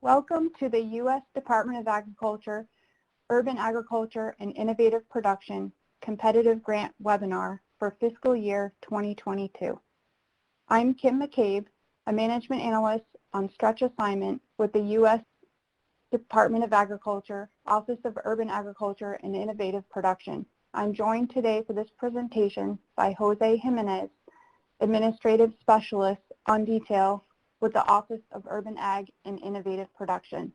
Welcome to the U.S. Department of Agriculture, Urban Agriculture and Innovative Production Competitive Grant Webinar for fiscal year 2022. I'm Kim McCabe, a Management Analyst on Stretch Assignment with the U.S. Department of Agriculture, Office of Urban Agriculture and Innovative Production. I'm joined today for this presentation by Jose Jimenez, Administrative Specialist on Detail with the Office of Urban Ag and Innovative Production.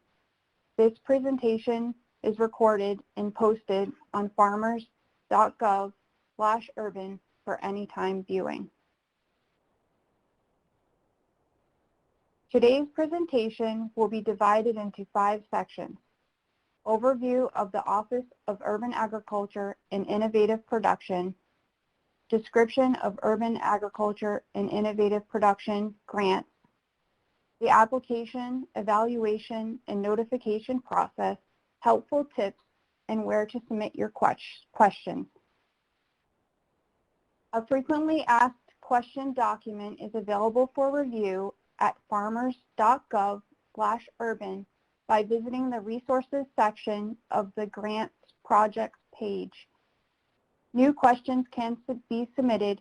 This presentation is recorded and posted on farmers.gov/urban for anytime viewing. Today's presentation will be divided into 5 sections. Overview of the Office of Urban Agriculture and Innovative Production, description of Urban Agriculture and Innovative Production grants, the application, evaluation, and notification process, helpful tips, and where to submit your questions. A frequently asked question document is available for review at farmers.gov/urban by visiting the resources section of the grants projects page. New questions can be submitted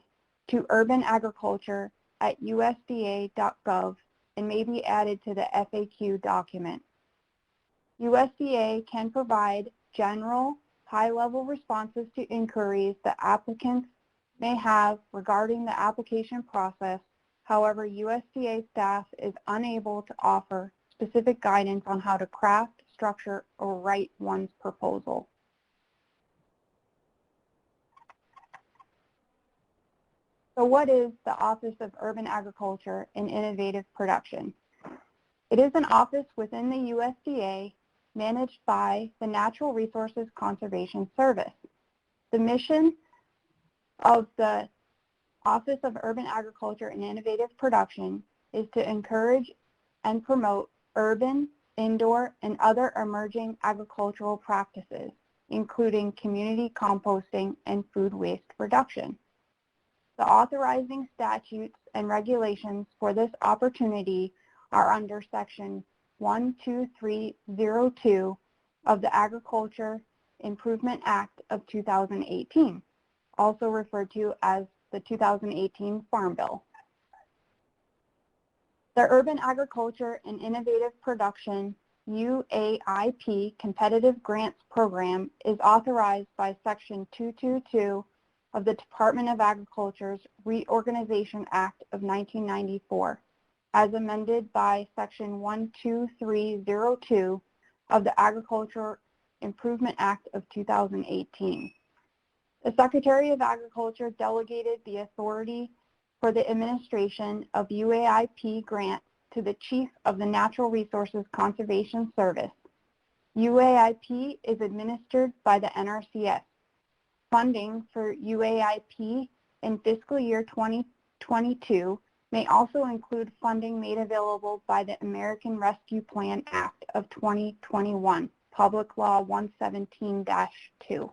to Urban Agriculture at USDA.gov and may be added to the FAQ document. USDA can provide general, high-level responses to inquiries that applicants may have regarding the application process. However, USDA staff is unable to offer specific guidance on how to craft, structure, or write one's proposal. So what is the Office of Urban Agriculture and Innovative Production? It is an office within the USDA managed by the Natural Resources Conservation Service. The mission of the Office of Urban Agriculture and Innovative Production is to encourage and promote urban, indoor, and other emerging agricultural practices, including community composting and food waste reduction. The authorizing statutes and regulations for this opportunity are under Section 12302 of the Agriculture Improvement Act of 2018, also referred to as the 2018 Farm Bill. The Urban Agriculture and Innovative Production UAIP Competitive Grants Program is authorized by Section 222 of the Department of Agriculture's Reorganization Act of 1994, as amended by Section 12302 of the Agriculture Improvement Act of 2018. The Secretary of Agriculture delegated the authority for the administration of UAIP grants to the Chief of the Natural Resources Conservation Service. UAIP is administered by the NRCS. Funding for UAIP in fiscal year 2022 may also include funding made available by the American Rescue Plan Act of 2021, Public Law 117-2.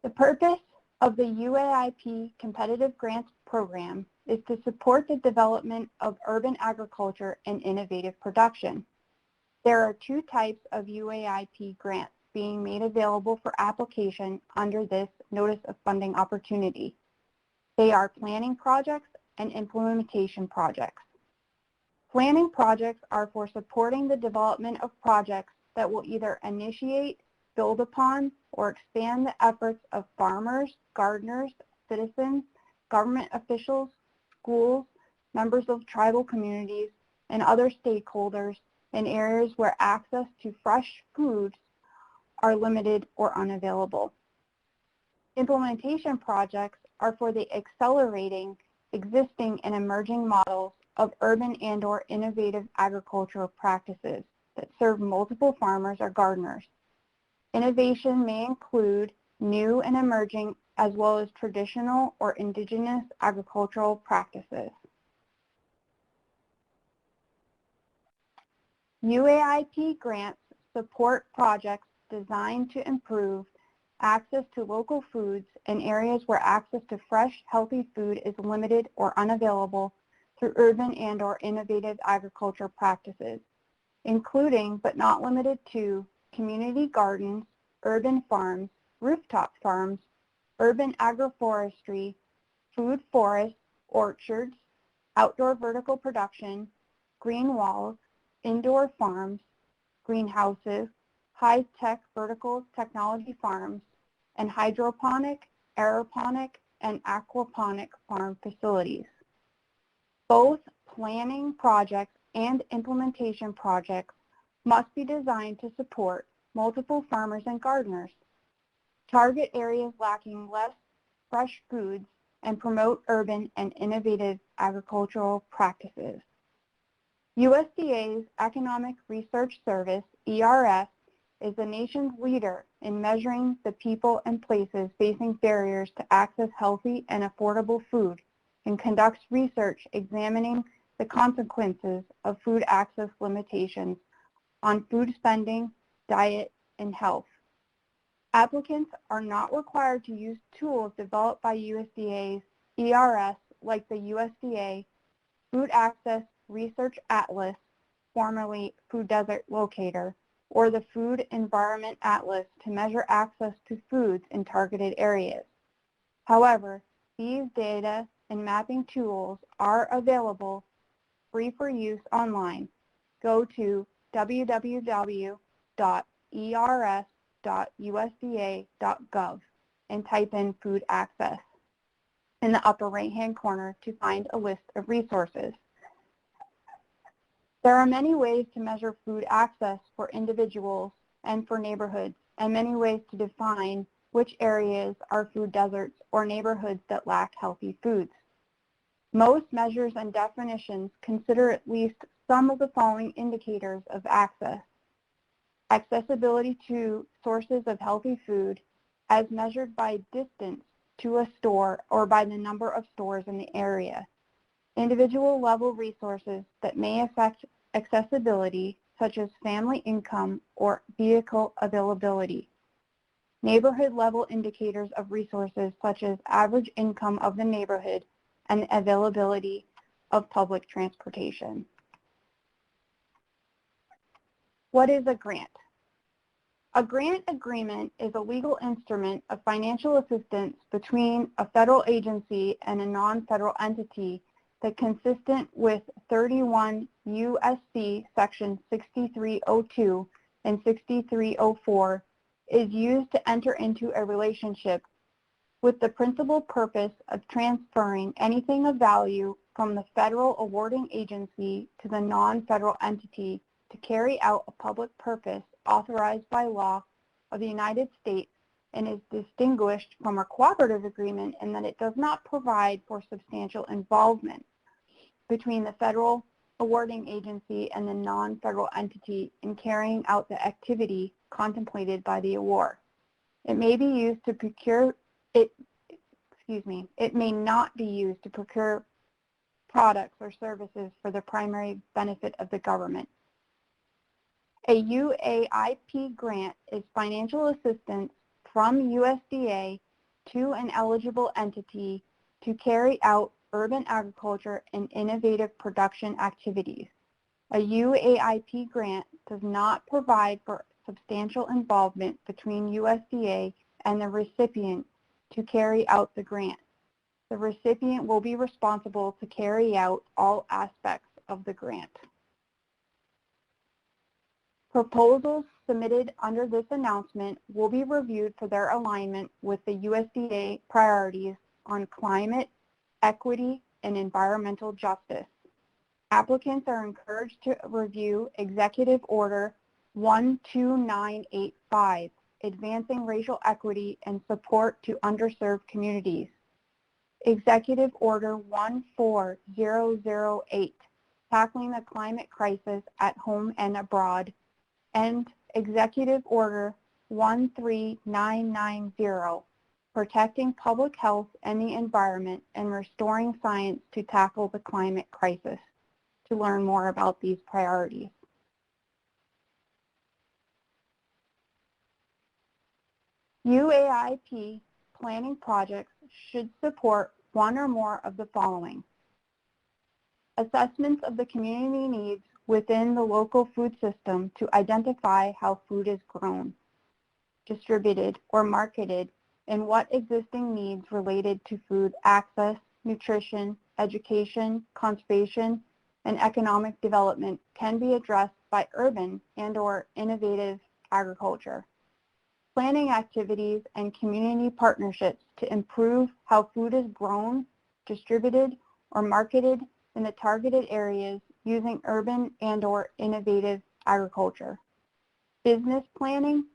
The purpose of the UAIP Competitive Grants Program is to support the development of urban agriculture and innovative production. There are 2 types of UAIP grants being made available for application under this Notice of Funding opportunity. They are planning projects and implementation projects. Planning projects are for supporting the development of projects that will either initiate, build upon, or expand the efforts of farmers, gardeners, citizens, government officials, schools, members of tribal communities, and other stakeholders in areas where access to fresh foods are limited or unavailable. Implementation projects are for the accelerating existing and emerging models of urban and/or innovative agricultural practices that serve multiple farmers or gardeners. Innovation may include new and emerging as well as traditional or indigenous agricultural practices. UAIP grants support projects designed to improve access to local foods in areas where access to fresh, healthy food is limited or unavailable through urban and/or innovative agriculture practices, including but not limited to community gardens, urban farms, rooftop farms, urban agroforestry, food forests, orchards, outdoor vertical production, green walls, indoor farms, greenhouses, high-tech vertical technology farms, and hydroponic, aeroponic, and aquaponic farm facilities. Both planning projects and implementation projects must be designed to support multiple farmers and gardeners, target areas lacking less fresh foods, and promote urban and innovative agricultural practices. USDA's Economic Research Service, ERS, is the nation's leader in measuring the people and places facing barriers to access healthy and affordable food and conducts research examining the consequences of food access limitations on food spending, diet, and health. Applicants are not required to use tools developed by USDA's ERS like the USDA Food Access Research Atlas, formerly Food Desert Locator, or the Food Environment Atlas to measure access to foods in targeted areas. However, these data and mapping tools are available free for use online. Go to www.ers.usda.gov and type in food access in the upper right-hand corner to find a list of resources. There are many ways to measure food access for individuals and for neighborhoods, and many ways to define which areas are food deserts or neighborhoods that lack healthy foods. Most measures and definitions consider at least some of the following indicators of access: accessibility to sources of healthy food as measured by distance to a store or by the number of stores in the area, individual level resources that may affect accessibility, such as family income or vehicle availability, neighborhood level indicators of resources such as average income of the neighborhood and the availability of public transportation. What is a grant? A grant agreement is a legal instrument of financial assistance between a federal agency and a non-federal entity that, consistent with 31 U.S.C. section 6302 and 6304, is used to enter into a relationship with the principal purpose of transferring anything of value from the federal awarding agency to the non-federal entity to carry out a public purpose authorized by law of the United States, and is distinguished from a cooperative agreement in that it does not provide for substantial involvement between the federal awarding agency and the non-federal entity in carrying out the activity contemplated by the award. It may be used to procure it may not be used to procure products or services for the primary benefit of the government. A UAIP grant is financial assistance from USDA to an eligible entity to carry out urban agriculture and innovative production activities. A UAIP grant does not provide for substantial involvement between USDA and the recipient to carry out the grant. The recipient will be responsible to carry out all aspects of the grant. Proposals submitted under this announcement will be reviewed for their alignment with the USDA priorities on climate, equity, and environmental justice. Applicants are encouraged to review Executive Order 12985, Advancing Racial Equity and Support to Underserved Communities, Executive Order 14008, Tackling the Climate Crisis at Home and Abroad, and Executive Order 13990, Protecting Public Health and the Environment and Restoring Science to Tackle the Climate Crisis, to learn more about these priorities. UAIP planning projects should support one or more of the following: assessments of the community needs within the local food system to identify how food is grown, distributed, or marketed, and what existing needs related to food access, nutrition, education, conservation, and economic development can be addressed by urban and/or innovative agriculture. Planning activities and community partnerships to improve how food is grown, distributed, or marketed in the targeted areas using urban and/or innovative agriculture. Business planning,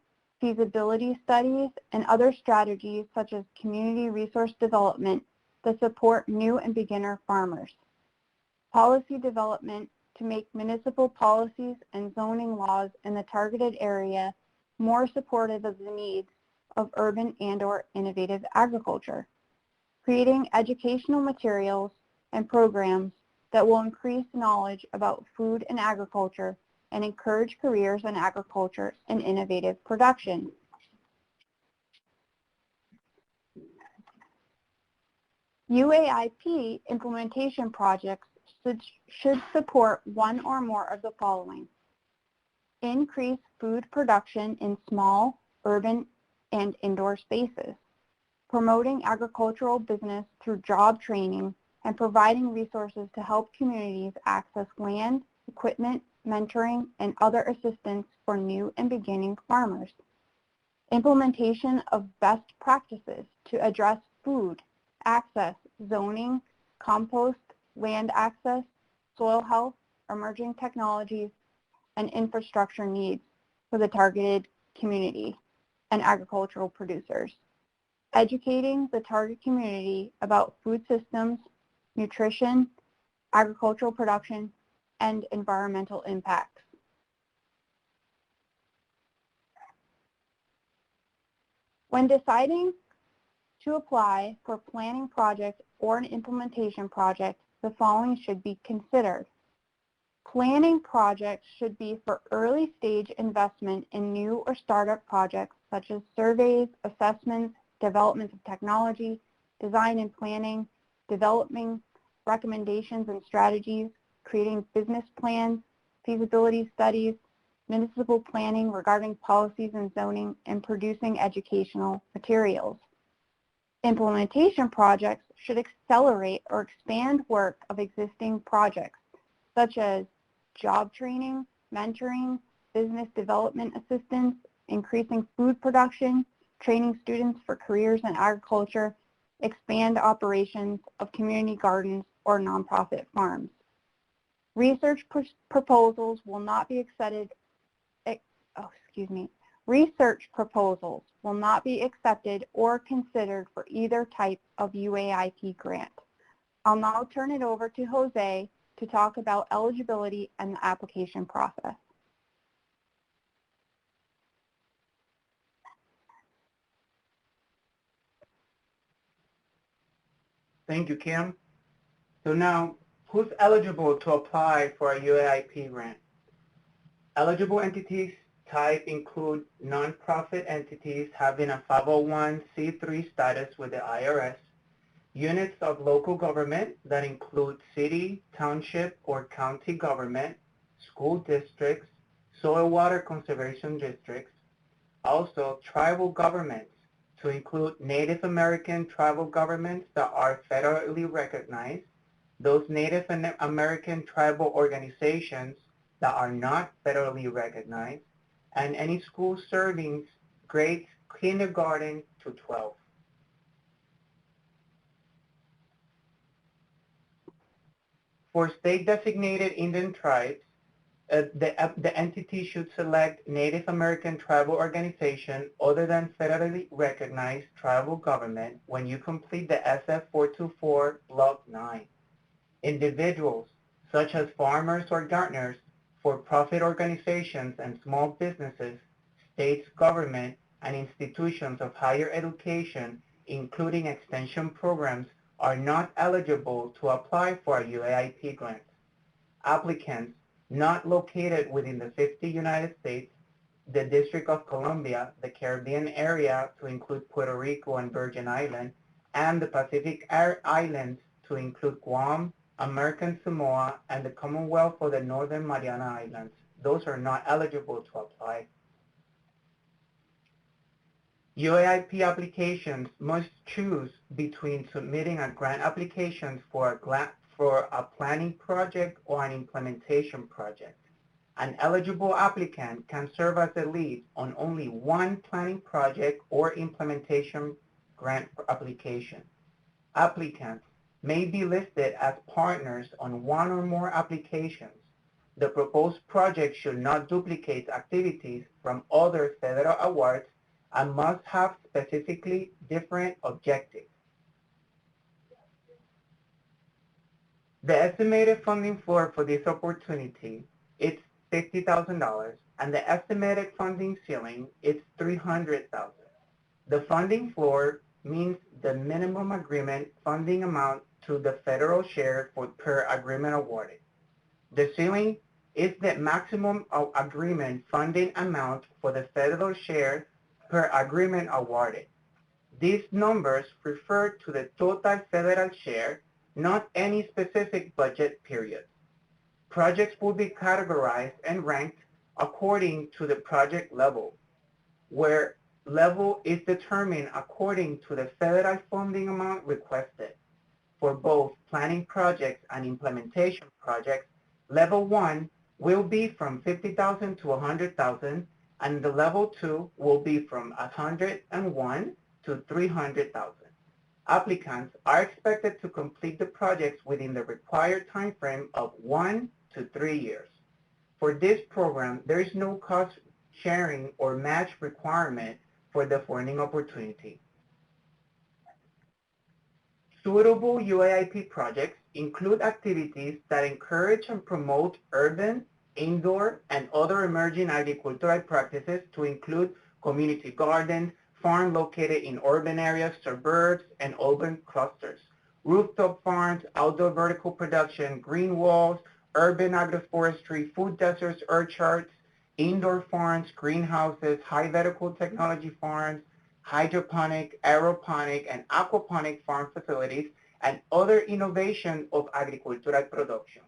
feasibility studies, and other strategies such as community resource development that support new and beginner farmers. Policy development to make municipal policies and zoning laws in the targeted area more supportive of the needs of urban and/or innovative agriculture. Creating educational materials and programs that will increase knowledge about food and agriculture and encourage careers in agriculture and innovative production. UAIP implementation projects should support one or more of the following: increase food production in small, urban, and indoor spaces, promoting agricultural business through job training and providing resources to help communities access land, equipment, mentoring, and other assistance for new and beginning farmers. Implementation of best practices to address food, access, zoning, compost, land access, soil health, emerging technologies, and infrastructure needs for the targeted community and agricultural producers. Educating the target community about food systems, nutrition, agricultural production, and environmental impacts. When deciding to apply for a planning project or an implementation project, the following should be considered. Planning projects should be for early stage investment in new or startup projects such as surveys, assessments, development of technology, design and planning, developing recommendations and strategies, creating business plans, feasibility studies, municipal planning regarding policies and zoning, and producing educational materials. Implementation projects should accelerate or expand work of existing projects, such as job training, mentoring, business development assistance, increasing food production, training students for careers in agriculture, expand operations of community gardens or nonprofit farms. Research proposals will not be accepted. Research proposals will not be accepted or considered for either type of UAIP grant. I'll now turn it over to Jose to talk about eligibility and the application process. Thank you, Kim. So now, who's eligible to apply for a UAIP grant? Eligible entities type include nonprofit entities having a 501c3 status with the IRS, units of local government that include city, township, or county government, school districts, soil water conservation districts, also tribal governments to include Native American tribal governments that are federally recognized, those Native American tribal organizations that are not federally recognized, and any school serving grades kindergarten to 12. For state-designated Indian tribes, the entity should select Native American tribal organization other than federally recognized tribal government when you complete the SF-424 Block 9. Individuals, such as farmers or gardeners, for-profit organizations and small businesses, states, government, and institutions of higher education, including extension programs, are not eligible to apply for a UAIP grant. Applicants not located within the 50 United States, the District of Columbia, the Caribbean area to include Puerto Rico and Virgin Islands, and the Pacific Islands to include Guam, American Samoa, and the Commonwealth of the Northern Mariana Islands. Those are not eligible to apply. UAIP applications must choose between submitting a grant application for a planning project or an implementation project. An eligible applicant can serve as a lead on only one planning project or implementation grant application. Applicants may be listed as partners on one or more applications. The proposed project should not duplicate activities from other federal awards and must have specifically different objectives. The estimated funding floor for this opportunity is $50,000, and the estimated funding ceiling is $300,000. The funding floor means the minimum agreement funding amount to the federal share per agreement awarded. The ceiling is the maximum agreement funding amount for the federal share per agreement awarded. These numbers refer to the total federal share, not any specific budget period. Projects will be categorized and ranked according to the project level, where level is determined according to the federal funding amount requested. For both planning projects and implementation projects, level 1 will be from $50,000 to $100,000, and the level 2 will be from $101,000 to $300,000. Applicants are expected to complete the projects within the required time frame of 1 to 3 years. For this program, there is no cost sharing or match requirement for the funding opportunity. Suitable UAIP projects include activities that encourage and promote urban, indoor, and other emerging agricultural practices to include community gardens, farms located in urban areas, suburbs, and urban clusters, rooftop farms, outdoor vertical production, green walls, urban agroforestry, food deserts, orchards, indoor farms, greenhouses, high vertical technology farms, hydroponic, aeroponic, and aquaponic farm facilities, and other innovation of agricultural production.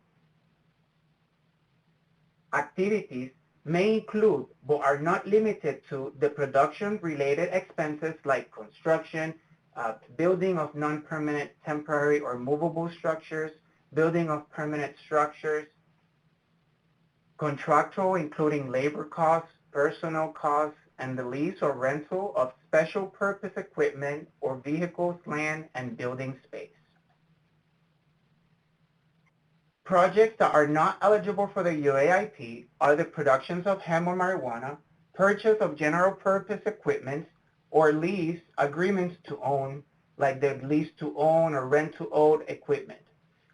Activities may include, but are not limited to, the production-related expenses like construction, building of non-permanent, temporary, or movable structures, building of permanent structures, contractual, including labor costs, personnel costs, and the lease or rental of special purpose equipment or vehicles, land, and building space. Projects that are not eligible for the UAIP are the productions of hemp or marijuana, purchase of general purpose equipment, or lease agreements to own, like the lease to own or rent to own equipment.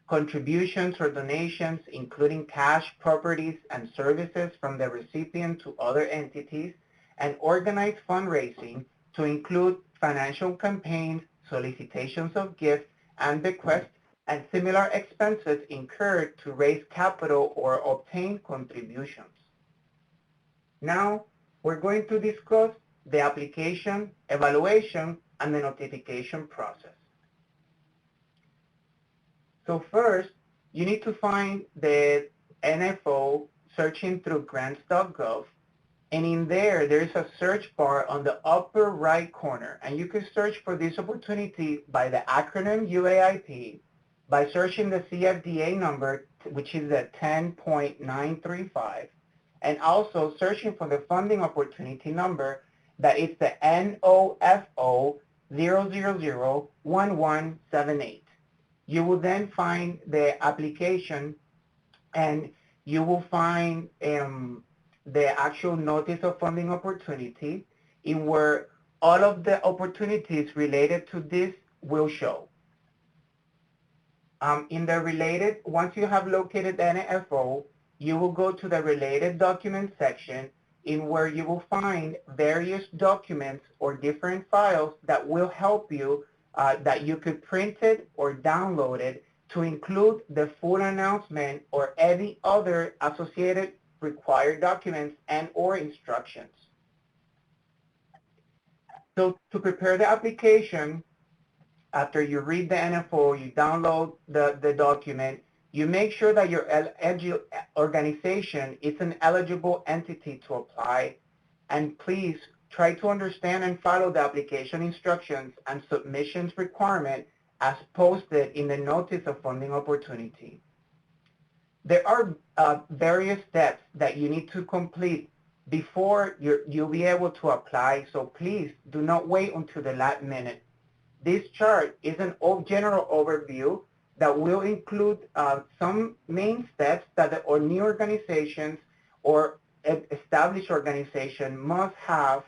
Contributions or donations, including cash, properties, and services from the recipient to other entities, and organized fundraising to include financial campaigns, solicitations of gifts and bequests, and similar expenses incurred to raise capital or obtain contributions. Now, we're going to discuss the application, evaluation, and the notification process. So first, you need to find the NFO searching through grants.gov, and in there, there's a search bar on the upper right corner, and you can search for this opportunity by the acronym UAIP, by searching the CFDA number, which is the 10.935, and also searching for the funding opportunity number, that is the NOFO 0001178. You will then find the application, and you will find the actual notice of funding opportunity, in where all of the opportunities related to this will show. In the related, once you have located the NFO, you will go to the related documents section, in where you will find various documents or different files that will help you, that you could print it or download it to include the full announcement or any other associated required documents and or instructions. So to prepare the application, after you read the NFO, you download the document, you make sure that your organization is an eligible entity to apply, and please try to understand and follow the application instructions and submissions requirement as posted in the Notice of Funding Opportunity. There are various steps that you need to complete before you'll be able to apply, so please do not wait until the last minute. This chart is an general overview that will include some main steps that new organizations or established organization must have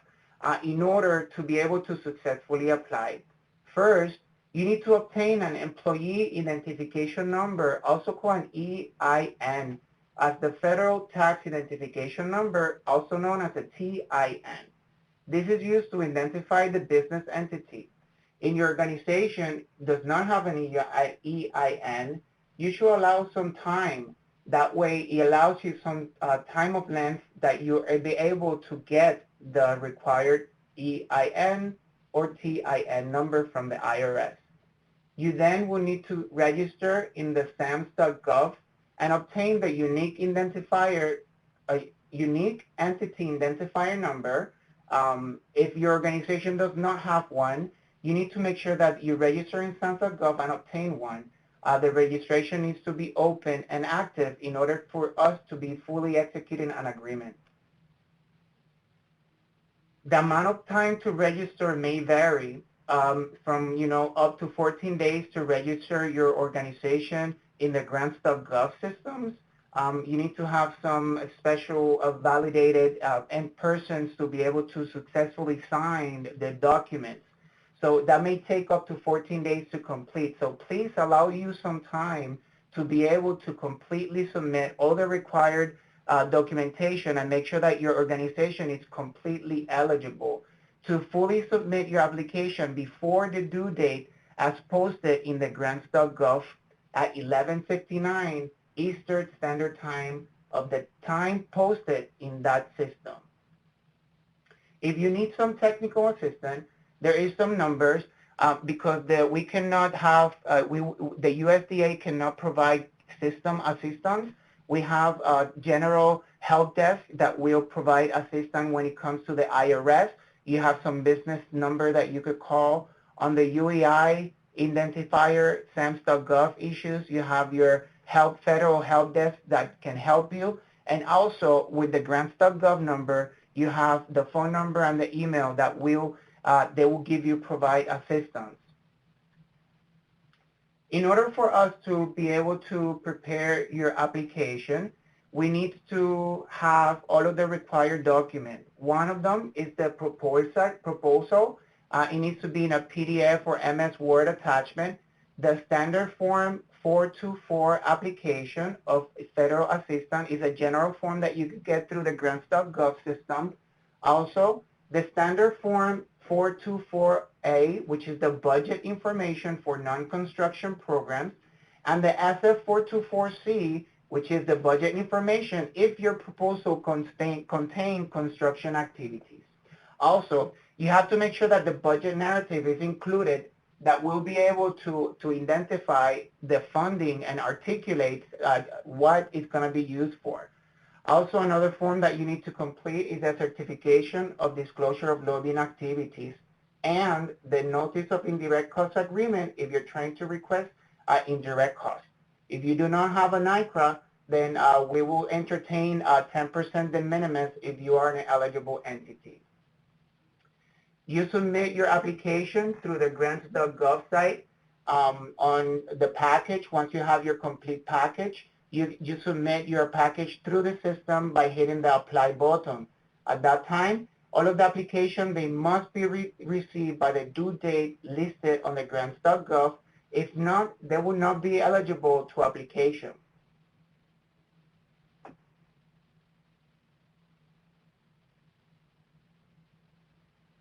in order to be able to successfully apply. First, you need to obtain an employee identification number, also called an EIN, as the Federal Tax Identification Number, also known as a TIN. This is used to identify the business entity. In your organization does not have an EIN, you should allow some time. That way it allows you some time of length that you'll be able to get the required EIN or TIN number from the IRS. You then will need to register in the farmers.gov and obtain the unique identifier, unique entity identifier number. If your organization does not have one, you need to make sure that you register in farmers.gov and obtain one. The registration needs to be open and active in order for us to be fully executing an agreement. The amount of time to register may vary from up to 14 days to register your organization in the grants.gov systems. You need to have some special validated persons to be able to successfully sign the documents. So that may take up to 14 days to complete. So please allow you some time to be able to completely submit all the required documentation and make sure that your organization is completely eligible. To fully submit your application before the due date as posted in the grants.gov at 11:59 Eastern Standard Time of the time posted in that system. If you need some technical assistance, there is some numbers because we cannot have, the USDA cannot provide system assistance. We have a general help desk that will provide assistance when it comes to the IRS. You have some business number that you could call. On the UEI identifier, SAMS.gov issues, you have your federal help desk that can help you. And also with the grants.gov number, you have the phone number and the email that they will provide assistance. In order for us to be able to prepare your application, we need to have all of the required documents. One of them is the proposal. It needs to be in a PDF or MS Word attachment. The standard form 424 application of federal assistance is a general form that you can get through the grants.gov system. Also, the standard form 424A, which is the budget information for non-construction programs, and the SF424C, which is the budget information if your proposal contains construction activities. Also, you have to make sure that the budget narrative is included that will be able to identify the funding and articulate what it's going to be used for. Also, another form that you need to complete is a certification of disclosure of lobbying activities and the notice of indirect cost agreement if you're trying to request indirect cost. If you do not have an ICRA, then we will entertain 10% de minimis if you are an eligible entity. You submit your application through the grants.gov site on the package. Once you have your complete package, you submit your package through the system by hitting the apply button. At that time, all of the application, they must be received by the due date listed on the grants.gov. If not, they will not be eligible to application.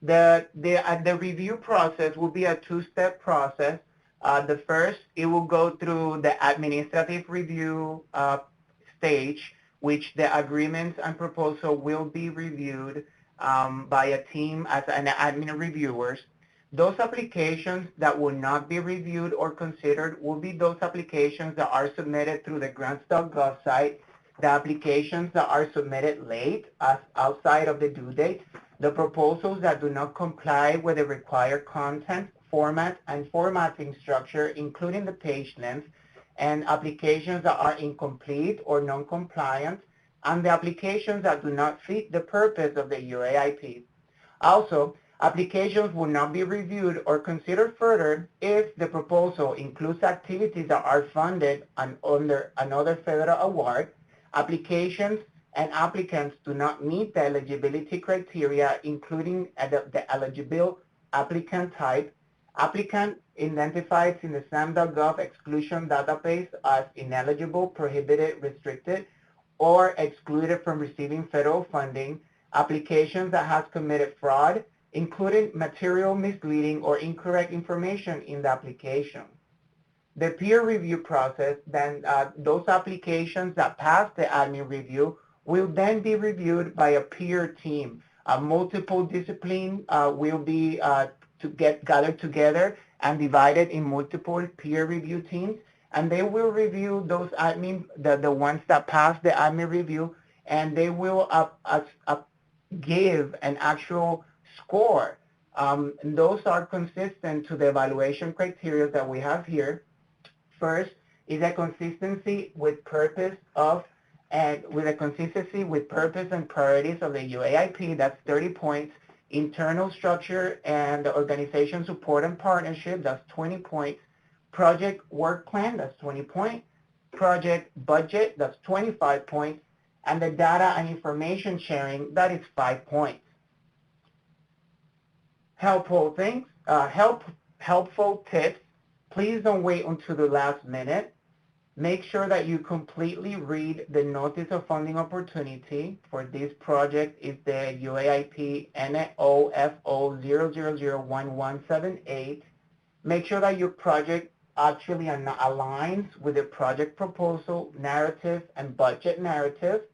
The review process will be a two-step process. The first, it will go through the administrative review stage which the agreements and proposal will be reviewed by a team as an admin reviewers. Those applications that will not be reviewed or considered will be those applications that are submitted through the grants.gov site, the applications that are submitted late as outside of the due date, the proposals that do not comply with the required content, format, and formatting structure, including the page length, and applications that are incomplete or non-compliant, and the applications that do not fit the purpose of the UAIP. Also, applications will not be reviewed or considered further if the proposal includes activities that are funded under another federal award, applications and applicants do not meet the eligibility criteria, including the eligible applicant type, applicant identified in the SAM.gov exclusion database as ineligible, prohibited, restricted, or excluded from receiving federal funding, applications that has committed fraud, including material misleading or incorrect information in the application. The peer review process, then those applications that pass the admin review will then be reviewed by a peer team. Multiple discipline will be gathered together and divided in multiple peer review teams, and they will review those the ones that pass the admin review, and they will give an actual score. And those are consistent to the evaluation criteria that we have here. First is a consistency with purpose and priorities of the UAIP, that's 30 points. Internal structure and organization support and partnership, that's 20 points. Project work plan, that's 20 points. Project budget, that's 25 points. And the data and information sharing, that is 5 points. Helpful things, helpful tips. Please don't wait until the last minute. Make sure that you completely read the Notice of Funding Opportunity for this project. Is the UAIP NOFO 0001178. Make sure that your project actually aligns with the project proposal, narrative, and budget narrative.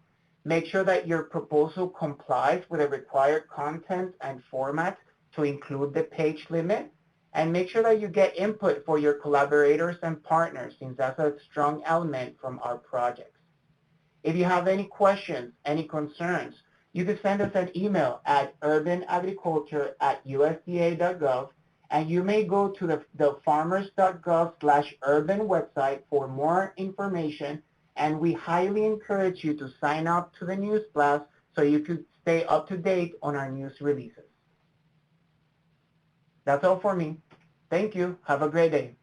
Make sure that your proposal complies with the required content and format to include the page limit. And make sure that you get input for your collaborators and partners, since that's a strong element from our projects. If you have any questions, any concerns, you can send us an email at urbanagriculture@usda.gov, and you may go to the farmers.gov/urban website for more information, and we highly encourage you to sign up to the news blast so you could stay up to date on our news releases. That's all for me. Thank you. Have a great day.